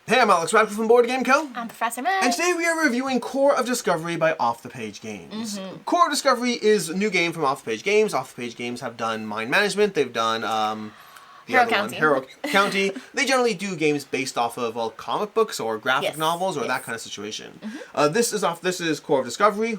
Hey, I'm Alex Radcliffe from Board Game Co. I'm Professor Matt. And today we are reviewing Core of Discovery by Off the Page Games. Core of Discovery is a new game from Off the Page Games. Off the Page Games have done Mind Management. They've done Hero County. Hero County. They generally do games based off of comic books or graphic novels or that kind of situation. This is Core of Discovery,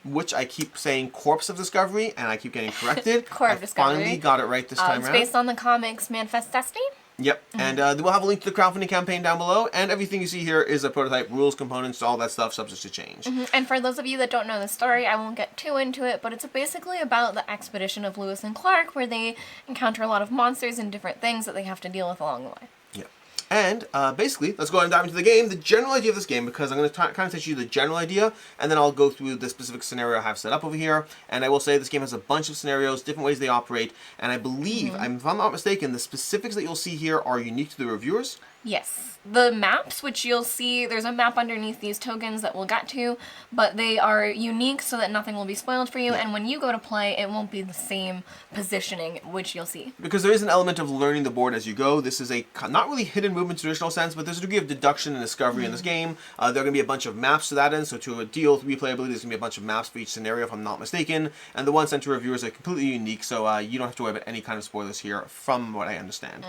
which I keep saying Corpse of Discovery, and I keep getting corrected. Core of Discovery. Finally got it right this time around. It's based on the comics Manifest Destiny. Yep, and we'll have a link to the crowdfunding campaign down below, and everything you see here is a prototype, rules, components, all that stuff, subject to change. And for those of you that don't know the story, I won't get too into it, but it's basically about the expedition of Lewis and Clark, where they encounter a lot of monsters and different things that they have to deal with along the way. Yeah. And basically, let's go ahead and dive into the game. The general idea of this game, because I'm going to kind of teach you the general idea, and then I'll go through the specific scenario I have set up over here. And I will say this game has a bunch of scenarios, different ways they operate, and I believe, if I'm not mistaken, the specifics that you'll see here are unique to the reviewers. Yes. The maps, which you'll see, there's a map underneath these tokens that we'll get to, but they are unique so that nothing will be spoiled for you, and when you go to play, it won't be the same positioning, which you'll see. Because there is an element of learning the board as you go. This is a not really hidden movement in traditional sense, but there's a degree of deduction and discovery in this game. There are going to be a bunch of maps to that end, so to deal with replayability, there's going to be a bunch of maps for each scenario, if I'm not mistaken, and the ones sent to reviewers are completely unique, so you don't have to worry about any kind of spoilers here, from what I understand.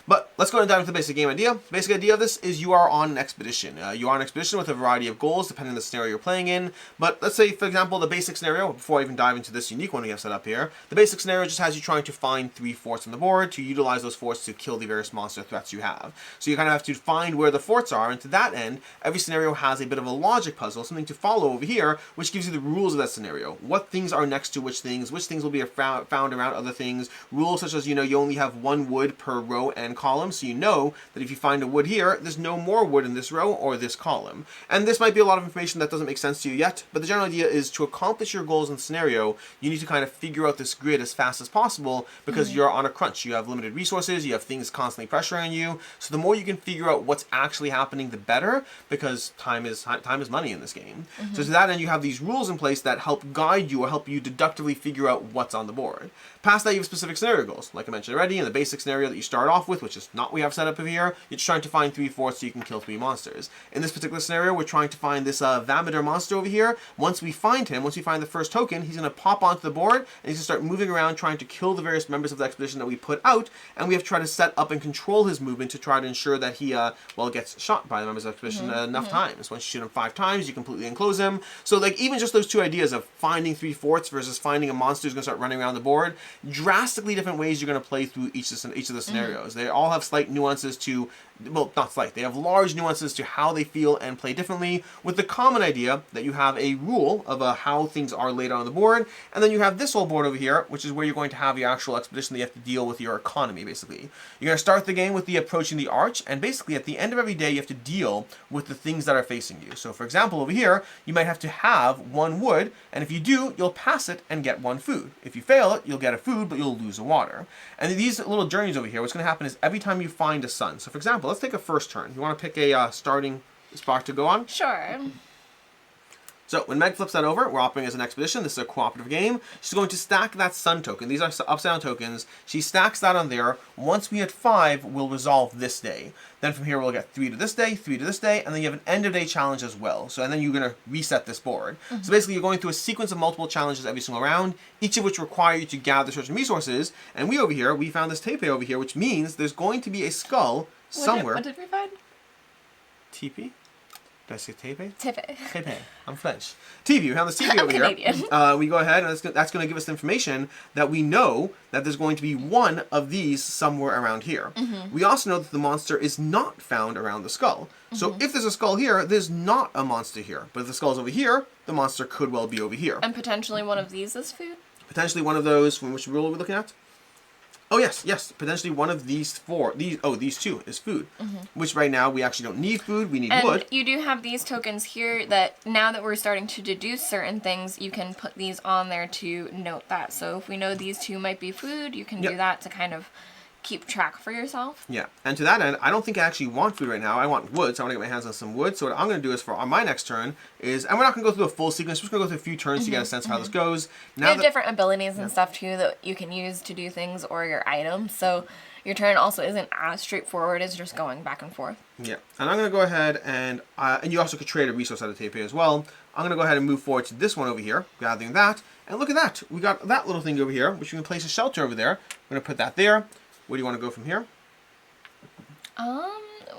But let's go and dive into the basic game idea. The basic idea of this is you are on an expedition. You are on an expedition with a variety of goals, depending on the scenario you're playing in. But let's say, for example, the basic scenario, before I even dive into this unique one we have set up here, the basic scenario just has you trying to find 3 forts on the board to utilize those forts to kill the various monster threats you have. So you kind of have to find where the forts are, and to that end, every scenario has a bit of a logic puzzle, something to follow over here, which gives you the rules of that scenario. What things are next to which things will be found around other things. Rules such as, you only have 1 wood per row and column, so you know that if you find a wood here, there's no more wood in this row or this column. And this might be a lot of information that doesn't make sense to you yet, but the general idea is to accomplish your goals in the scenario, you need to kind of figure out this grid as fast as possible because you're on a crunch. You have limited resources, you have things constantly pressuring you, so the more you can figure out what's actually happening, the better, because time is money in this game. So to that end, you have these rules in place that help guide you or help you deductively figure out what's on the board. Past that, you have specific scenario goals. Like I mentioned already, in the basic scenario that you start off with, which is not what we have set up over here, you're just trying to find 3 forts so you can kill 3 monsters. In this particular scenario, we're trying to find this Vamidor monster over here. Once we find the first token, he's going to pop onto the board, and he's going to start moving around trying to kill the various members of the expedition that we put out, and we have to try to set up and control his movement to try to ensure that he, gets shot by the members of the expedition enough times. Once you shoot him 5 times, you completely enclose him. So, even just those 2 ideas of finding 3 forts versus finding a monster who's going to start running around the board, drastically different ways you're going to play through each of the scenarios. They all have slight nuances to, well, not slight, they have large nuances to how they feel and play differently, with the common idea that you have a rule of how things are laid out on the board, and then you have this whole board over here, which is where you're going to have your actual expedition that you have to deal with your economy, basically. You're going to start the game with the approaching the arch, and basically at the end of every day you have to deal with the things that are facing you. So for example, over here, you might have to have 1 wood, and if you do, you'll pass it and get 1 food. If you fail it, you'll get a food, but you'll lose a water. And these little journeys over here, what's going to happen is every time you find a sun. So for example, let's take a first turn. You want to pick a starting spot to go on? Sure. So when Meg flips that over, we're operating as an expedition. This is a cooperative game. She's going to stack that sun token. These are upside down tokens. She stacks that on there. Once we hit 5, we'll resolve this day. Then from here, we'll get 3 to this day, 3 to this day, and then you have an end of day challenge as well. So and then you're going to reset this board. So basically, you're going through a sequence of multiple challenges every single round, each of which require you to gather certain resources. And we over here, we found this tepe over here, which means there's going to be a skull somewhere. What did we find? TP? Did I say tepe? Tepe. Tepe. I'm French. TV. We have this TV over Canadian. here. We go ahead, and that's going to give us information that we know that there's going to be 1 of these somewhere around here. We also know that the monster is not found around the skull. So if there's a skull here, there's not a monster here. But if the skull's over here, the monster could well be over here. And potentially one of these is food? Potentially one of those, from which rule are we looking at? Oh, yes. Potentially one of these 4. These 2 is food. Which right now, we actually don't need food. We need wood. And you do have these tokens here that now that we're starting to deduce certain things, you can put these on there to note that. So if we know these 2 might be food, you can do that to kind of keep track for yourself. Yeah, and to that end, I don't think I actually want food right now. I want wood, so I want to get my hands on some wood. So what I'm going to do is on my next turn is, and we're not going to go through a full sequence, we're just going to go through a few turns to get a sense of how this goes. Now you have different abilities and stuff too that you can use to do things, or your items. So your turn also isn't as straightforward as just going back and forth. Yeah, and I'm going to go ahead and you also could trade a resource out of tape here as well. I'm going to go ahead and move forward to this one over here, gathering that. And look at that. We got that little thing over here, which we can place a shelter over there. I'm going to put that there. Where do you want to go from here?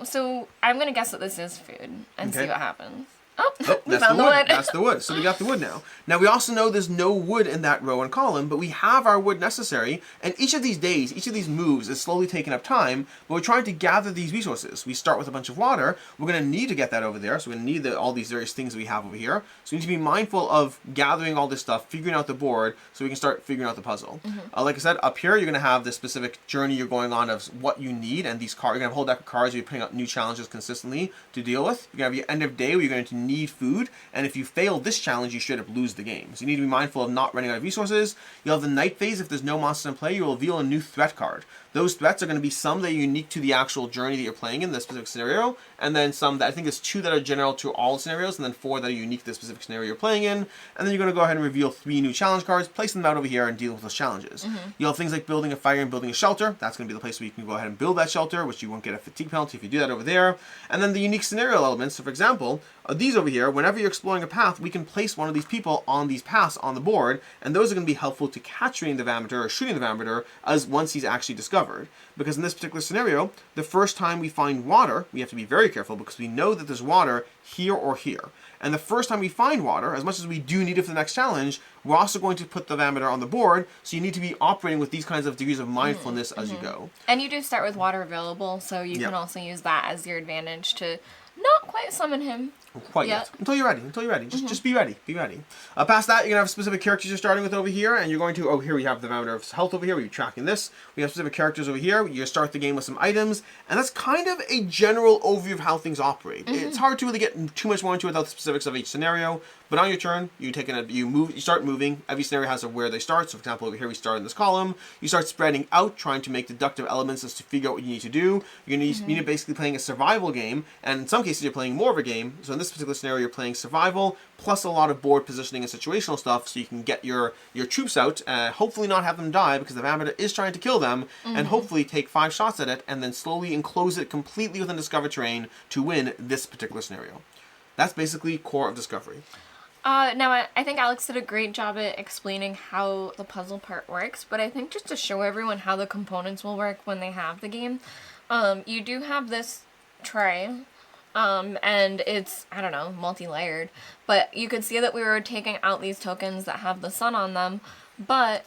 So I'm going to guess that this is food and see what happens. Oh, we that's found the the wood. wood. That's the wood. So we got the wood now. Now we also know there's no wood in that row and column, but we have our wood necessary. And each of these days, each of these moves is slowly taking up time, but we're trying to gather these resources. We start with a bunch of water. We're going to need to get that over there. So we're going to need all these various things that we have over here. So we need to be mindful of gathering all this stuff, figuring out the board, so we can start figuring out the puzzle. Like I said, up here, you're going to have the specific journey you're going on of what you need, and these cards. You're going to have a whole deck of cards. You're putting up new challenges consistently to deal with. You're going to have your end of day where you're going to need food. And if you fail this challenge, you straight up lose the game. So you need to be mindful of not running out of resources. You'll have the night phase. If there's no monster in play, you'll reveal a new threat card. Those threats are going to be some that are unique to the actual journey that you're playing in, the specific scenario, and then some that I think there's 2 that are general to all scenarios, and then 4 that are unique to the specific scenario you're playing in. And then you're going to go ahead and reveal 3 new challenge cards, place them out over here, and deal with those challenges. You'll have things like building a fire and building a shelter. That's going to be the place where you can go ahead and build that shelter, which you won't get a fatigue penalty if you do that over there. And then the unique scenario elements. So for example, these over here, whenever you're exploring a path, we can place one of these people on these paths on the board, and those are going to be helpful to capturing the Vamator or shooting the Vamator as once he's actually discovered. Because in this particular scenario, the first time we find water, we have to be very careful because we know that there's water here or here. And the first time we find water, as much as we do need it for the next challenge, we're also going to put the Vamator on the board, so you need to be operating with these kinds of degrees of mindfulness as you go. And you do start with water available, so you can also use that as your advantage to not quite summon him. Quite yet. Until you're ready. Until you're ready. Just be ready. Be ready. Past that, you're going to have specific characters you're starting with over here, and you're going to, here we have the Vamator of Health over here, we're tracking this. We have specific characters over here. You start the game with some items, and that's kind of a general overview of how things operate. It's hard to really get too much more into it without the specifics of each scenario, but on your turn, you start moving. Every scenario has where they start. So for example, over here we start in this column. You start spreading out, trying to make deductive elements as to figure out what you need to do. You're going to need basically playing a survival game, and in some cases you're playing more of a game. So in this particular scenario, you're playing survival plus a lot of board positioning and situational stuff, so you can get your troops out, hopefully not have them die because the Vamator is trying to kill them, and hopefully take 5 shots at it and then slowly enclose it completely within discovered terrain to win this particular scenario. That's basically core of Discovery. Now, I think Alex did a great job at explaining how the puzzle part works, but I think just to show everyone how the components will work when they have the game, you do have this tray, and it's, I don't know, multi-layered, but you could see that we were taking out these tokens that have the sun on them, but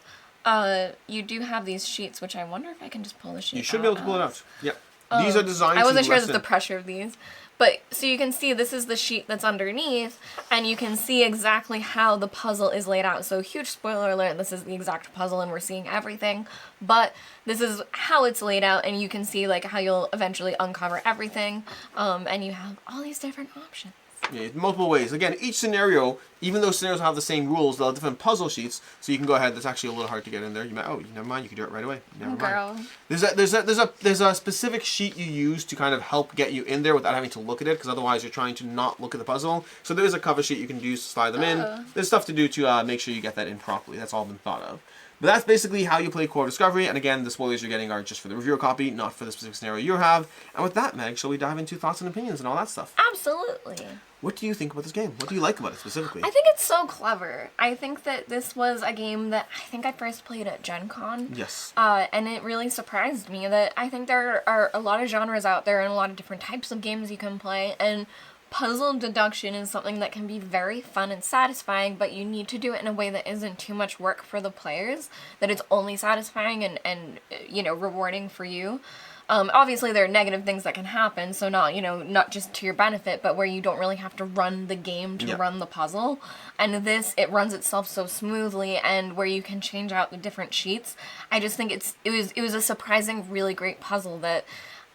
you do have these sheets, which I wonder if I can just pull the sheet out. You should be able to pull it out. Yep. These are designed I wasn't to sure that the pressure of these. But, so you can see this is the sheet that's underneath, and you can see exactly how the puzzle is laid out. So, huge spoiler alert, this is the exact puzzle and we're seeing everything. But this is how it's laid out, and you can see like how you'll eventually uncover everything. And you have all these different options. Yeah, multiple ways. Again, each scenario, even though scenarios have the same rules, they'll have different puzzle sheets, so you can go ahead. That's actually a little hard to get in there. You might, never mind. You can do it right away. Never mind. There's a specific sheet you use to kind of help get you in there without having to look at it, because otherwise you're trying to not look at the puzzle. So there is a cover sheet you can use to slide them in. There's stuff to do to make sure you get that in properly. That's all been thought of. But that's basically how you play Core of Discovery, and again, the spoilers you're getting are just for the reviewer copy, not for the specific scenario you have. And with that, Meg, shall we dive into thoughts and opinions and all that stuff? Absolutely. What do you think about this game? What do you like about it specifically? I think it's so clever. I think that this was a game that I think I first played at Gen Con. Yes. And it really surprised me that I think there are a lot of genres out there and a lot of different types of games you can play, and puzzle deduction is something that can be very fun and satisfying, but you need to do it in a way that isn't too much work for the players, that it's only satisfying and you know, rewarding for you. Obviously there are negative things that can happen, so not just to your benefit, but where you don't really have to run the game to run the puzzle. And it runs itself so smoothly, and where you can change out the different sheets. I just think it was a surprising, really great puzzle that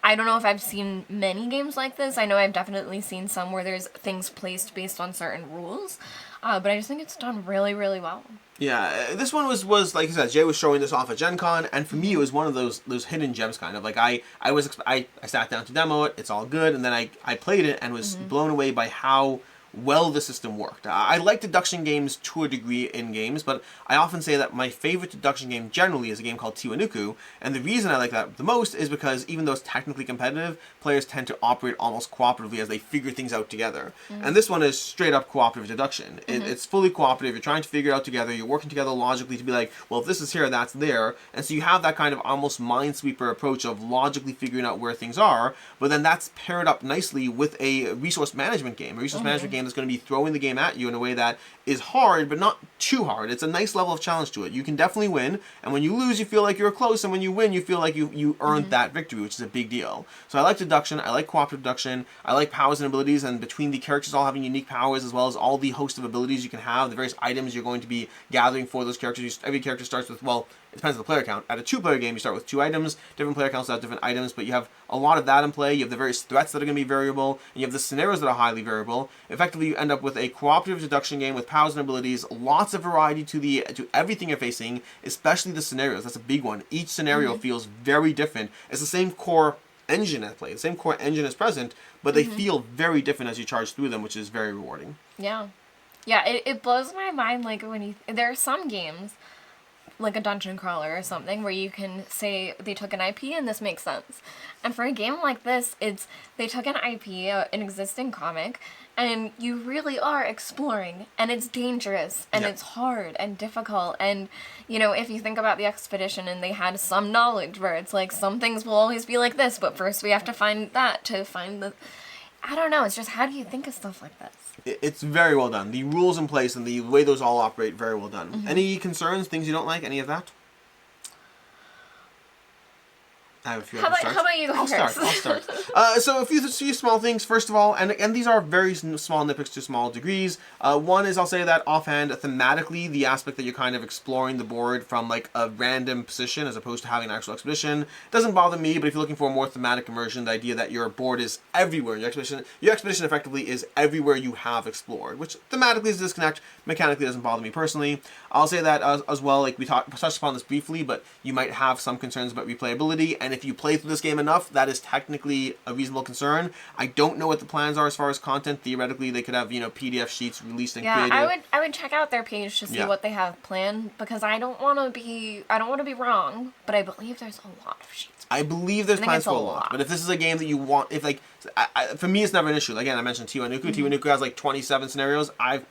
I don't know if I've seen many games like this. I know I've definitely seen some where there's things placed based on certain rules, but I just think it's done really, really well. Yeah, this one was like you said, Jay was showing this off at Gen Con, and for me it was one of those hidden gems kind of. Like I sat down to demo it, it's all good, and then I played it and was blown away by how well the system worked. I like deduction games to a degree in games, but I often say that my favorite deduction game generally is a game called Tiwanuku, and the reason I like that the most is because even though it's technically competitive, players tend to operate almost cooperatively as they figure things out together. And this one is straight up cooperative deduction. It's fully cooperative. You're trying to figure it out together. You're working together logically to be like, well, if this is here, that's there. And so you have that kind of almost minesweeper approach of logically figuring out where things are, but then that's paired up nicely with a resource management game. A resource management game that's going to be throwing the game at you in a way that is hard, but not too hard. It's a nice level of challenge to it. You can definitely win, and when you lose, you feel like you're close, and when you win, you feel like you earned that victory, which is a big deal. So I like deduction, I like cooperative deduction, I like powers and abilities, and between the characters all having unique powers, as well as all the host of abilities you can have, the various items you're going to be gathering for those characters. Every character starts with, well, it depends on the player count. At a 2-player game, you start with 2 items. Different player counts have different items, but you have a lot of that in play. You have the various threats that are going to be variable, and you have the scenarios that are highly variable. Effectively, you end up with a cooperative deduction game with powers and abilities, lots of variety to everything you're facing, especially the scenarios. That's a big one. Each scenario feels very different. It's the same core engine at play. The same core engine is present, but they feel very different as you charge through them, which is very rewarding. Yeah. Yeah, it blows my mind, like, when there are some games, like a dungeon crawler or something, where you can say they took an IP and this makes sense. And for a game like this, they took an IP, an existing comic, and you really are exploring, and it's dangerous, and it's hard and difficult, and, you know, if you think about the expedition and they had some knowledge where it's like, some things will always be like this, but first we have to find that to find the... I don't know, it's just, how do you think of stuff like this? It's very well done. The rules in place and the way those all operate, very well done. Any concerns, things you don't like, any of that? I have a few How about you go I'll first? start. So a few small things. First of all, and these are very small nitpicks to small degrees. One is, I'll say that offhand, thematically, the aspect that you're kind of exploring the board from like a random position as opposed to having an actual expedition doesn't bother me. But if you're looking for a more thematic immersion, the idea that your board is everywhere, your expedition effectively is everywhere you have explored, which thematically is a disconnect. Mechanically doesn't bother me personally. I'll say that as well. Like we touched upon this briefly, but you might have some concerns about replayability, and if you play through this game enough, that is technically a reasonable concern. I don't know what the plans are as far as content. Theoretically, they could have, PDF sheets released in creative. I would check out their page to see what they have planned, because I don't want to be wrong, but I believe there's a lot of sheets. I believe there's plans for a lot. But if this is a game that you want, if like, for me, it's never an issue. Again, I mentioned Tiwanuku. Tiwanuku has like 27 scenarios. I've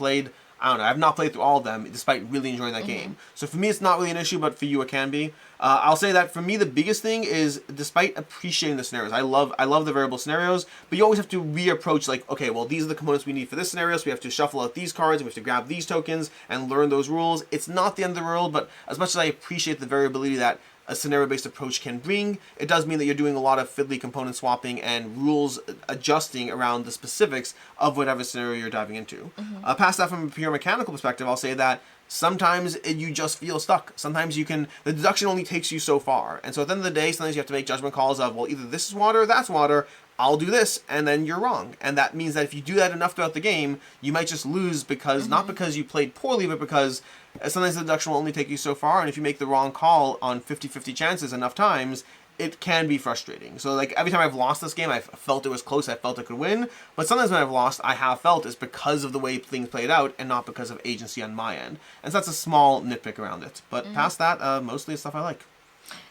not played through all of them, despite really enjoying that game. So for me, it's not really an issue, but for you, it can be. I'll say that for me, the biggest thing is, despite appreciating the scenarios, I love the variable scenarios, but you always have to reapproach, like, okay, well, these are the components we need for this scenario, so we have to shuffle out these cards, and we have to grab these tokens, and learn those rules. It's not the end of the world, but as much as I appreciate the variability that a scenario-based approach can bring, it does mean that you're doing a lot of fiddly component swapping and rules adjusting around the specifics of whatever scenario you're diving into. Past that, from a pure mechanical perspective, I'll say that sometimes you just feel stuck. Sometimes the deduction only takes you so far. And so at the end of the day, sometimes you have to make judgment calls of, well, either this is water or that's water, I'll do this, and then you're wrong. And that means that if you do that enough throughout the game, you might just lose because, not because you played poorly, but because sometimes the deduction will only take you so far, and if you make the wrong call on 50-50 chances enough times, it can be frustrating. So like every time I've lost this game, I've felt it was close, I felt I could win, but sometimes when I've lost, I have felt it's because of the way things played out and not because of agency on my end. And so that's a small nitpick around it. But past that, mostly it's stuff I like.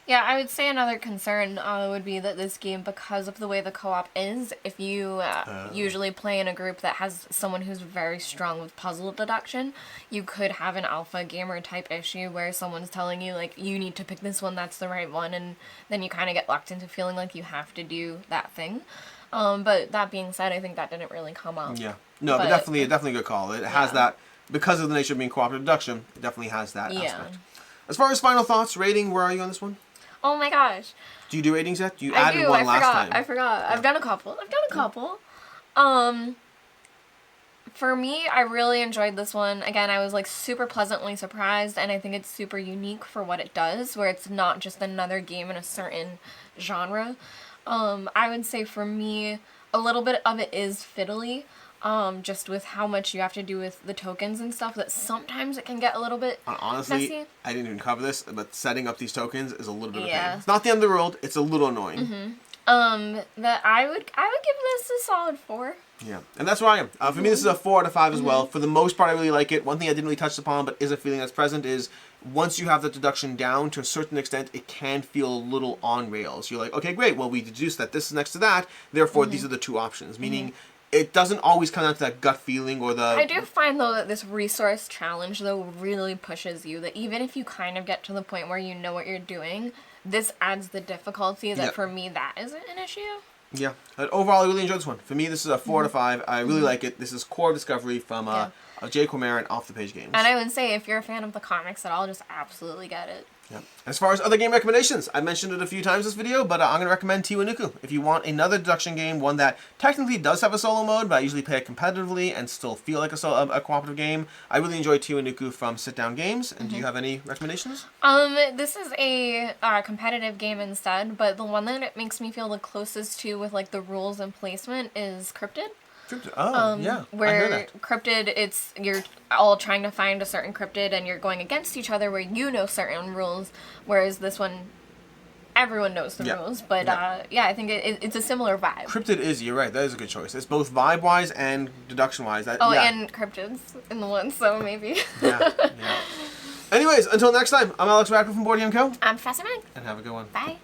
Yeah, I would say another concern would be that this game, because of the way the co-op is, if you usually play in a group that has someone who's very strong with puzzle deduction, you could have an alpha gamer type issue where someone's telling you, like, you need to pick this one, that's the right one, and then you kind of get locked into feeling like you have to do that thing. But that being said, I think that didn't really come up. Yeah. No, but definitely a good call. It has that, because of the nature of being cooperative deduction, it definitely has that aspect. As far as final thoughts, rating, where are you on this one? Oh my gosh. Do you do ratings yet? You added one last time. I forgot. Yeah. I've done a couple. For me, I really enjoyed this one. Again, I was like super pleasantly surprised, and I think it's super unique for what it does, where it's not just another game in a certain genre. I would say for me, a little bit of it is fiddly. Just with how much you have to do with the tokens and stuff, that sometimes it can get a little bit honestly, messy. I didn't even cover this, but setting up these tokens is a little bit of a pain. It's not the end of the world, it's a little annoying. That I would give this a solid 4. Yeah, and that's where I am. For me, this is a 4 out of 5 as well. For the most part, I really like it. One thing I didn't really touch upon, but is a feeling that's present, is once you have the deduction down to a certain extent, it can feel a little on rails. You're like, okay, great. Well, we deduced that this is next to that. Therefore, these are the two options. Meaning, it doesn't always come down to that gut feeling or the... I do find, though, that this resource challenge, though, really pushes you. That even if you kind of get to the point where you know what you're doing, this adds the difficulty that for me, that isn't an issue. Yeah. But overall, I really enjoyed this one. For me, this is a 4 out of 5. I really like it. This is core discovery from Jay Cormarin, Off the Page Games. And I would say if you're a fan of the comics at all, just absolutely get it. Yeah. As far as other game recommendations, I mentioned it a few times this video, but I'm going to recommend Tiwanuku. If you want another deduction game, one that technically does have a solo mode, but I usually play it competitively and still feel like a cooperative game, I really enjoy Tiwanuku from Sit Down Games. And do you have any recommendations? This is a competitive game instead, but the one that it makes me feel the closest to with like the rules and placement is Cryptid. Yeah. Where Cryptid, you're all trying to find a certain cryptid and you're going against each other where you know certain rules, whereas this one, everyone knows the rules. But I think it's a similar vibe. Cryptid is, you're right, that is a good choice. It's both vibe-wise and deduction-wise. And Cryptid's in the one, so maybe. Yeah. Anyways, until next time, I'm Alex Radcliffe from Board Game Co. I'm Professor Meg. And have a good one. Bye.